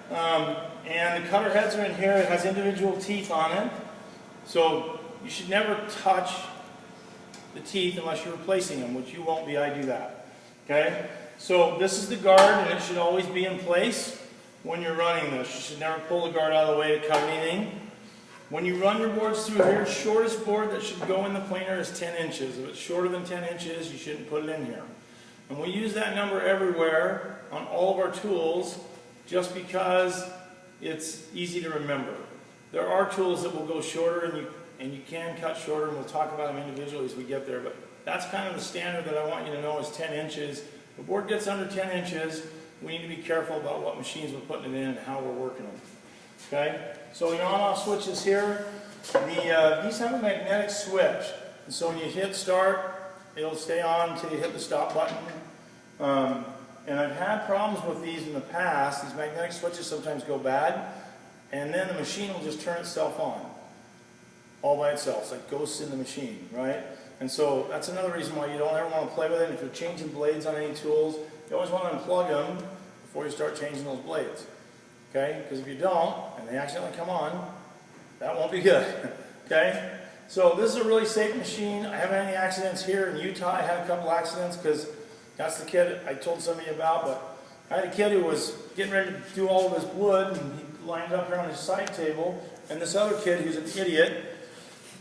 And the cutter heads are in here. It has individual teeth on it. So you should never touch the teeth unless you're replacing them, which you won't be. I do that. Okay? So this is the guard, and it should always be in place when you're running this. You should never pull the guard out of the way to cut anything. When you run your boards through here, shortest board that should go in the planer is 10 inches. If it's shorter than 10 inches, you shouldn't put it in here. And we use that number everywhere on all of our tools just because it's easy to remember. There are tools that will go shorter, and you can cut shorter, and we'll talk about them individually as we get there, but that's kind of the standard that I want you to know is 10 inches. If the board gets under 10 inches, we need to be careful about what machines we're putting it in and how we're working them. Okay? So your on-off switches here, these have a magnetic switch. And so when you hit start, it'll stay on until you hit the stop button. And I've had problems with these in the past. These magnetic switches sometimes go bad, and then the machine will just turn itself on all by itself. It's like ghosts in the machine, right? And so that's another reason why you don't ever want to play with it. If you're changing blades on any tools, you always want to unplug them before you start changing those blades. Okay? Because if you don't, and they accidentally come on, that won't be good. Okay? So this is a really safe machine. I haven't had any accidents here. In Utah, I had a couple accidents because that's the kid I told somebody about. But I had a kid who was getting ready to do all of his wood, and he lined up here on his side table. And this other kid who's an idiot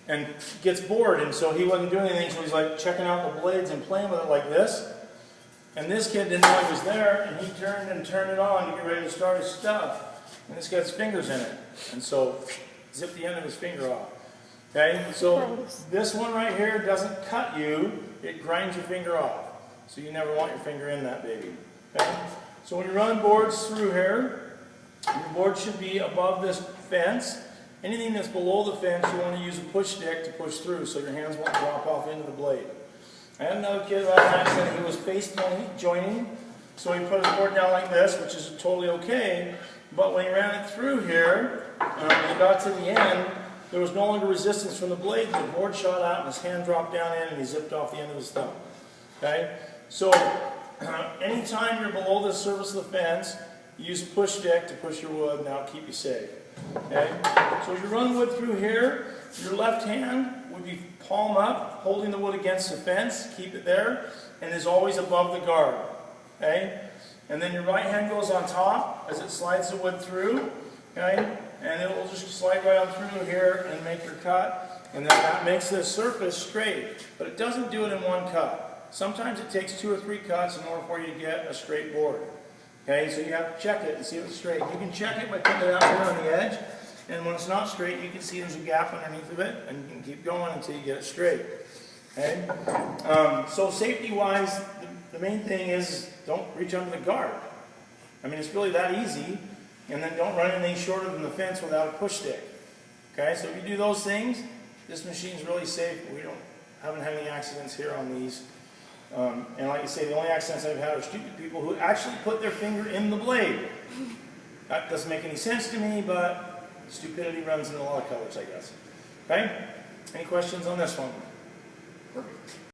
and gets bored, and so he wasn't doing anything, so he's like checking out the blades and playing with it like this. And this kid didn't know he was there, and he turned it on to get ready to start his stuff. And this guy's fingers in it. And so, zip the end of his finger off. Okay? So, this one right here doesn't cut you, it grinds your finger off. So you never want your finger in that baby. Okay? So when you run boards through here, your board should be above this fence. Anything that's below the fence, you want to use a push stick to push through so your hands won't drop off into the blade. I had another kid who had an accident. He was face joining, so he put his board down like this, which is totally okay. But when he ran it through here, and he got to the end, there was no longer resistance from the blade. The board shot out, and his hand dropped down in, and he zipped off the end of his thumb. Okay? So, anytime you're below the surface of the fence, use a push stick to push your wood, and that'll keep you safe. Okay? So as you run wood through here, your left hand would be palm up, holding the wood against the fence, keep it there, and is always above the guard. Okay? And then your right hand goes on top as it slides the wood through. Okay? And it will just slide right on through here and make your cut. And then that makes the surface straight. But it doesn't do it in one cut. Sometimes it takes 2 or 3 cuts in order for you to get a straight board. Okay, so you have to check it and see if it's straight. You can check it by putting it out here on the edge, and when it's not straight, you can see there's a gap underneath of it, and you can keep going until you get it straight. Okay? So safety-wise, the main thing is don't reach under the guard. I mean, it's really that easy, and then don't run anything shorter than the fence without a push stick. Okay, so if you do those things, this machine's really safe. We haven't had any accidents here on these. And like I say, the only accidents I've had are stupid people who actually put their finger in the blade. That doesn't make any sense to me, but stupidity runs in a lot of colors, I guess. Okay? Any questions on this one?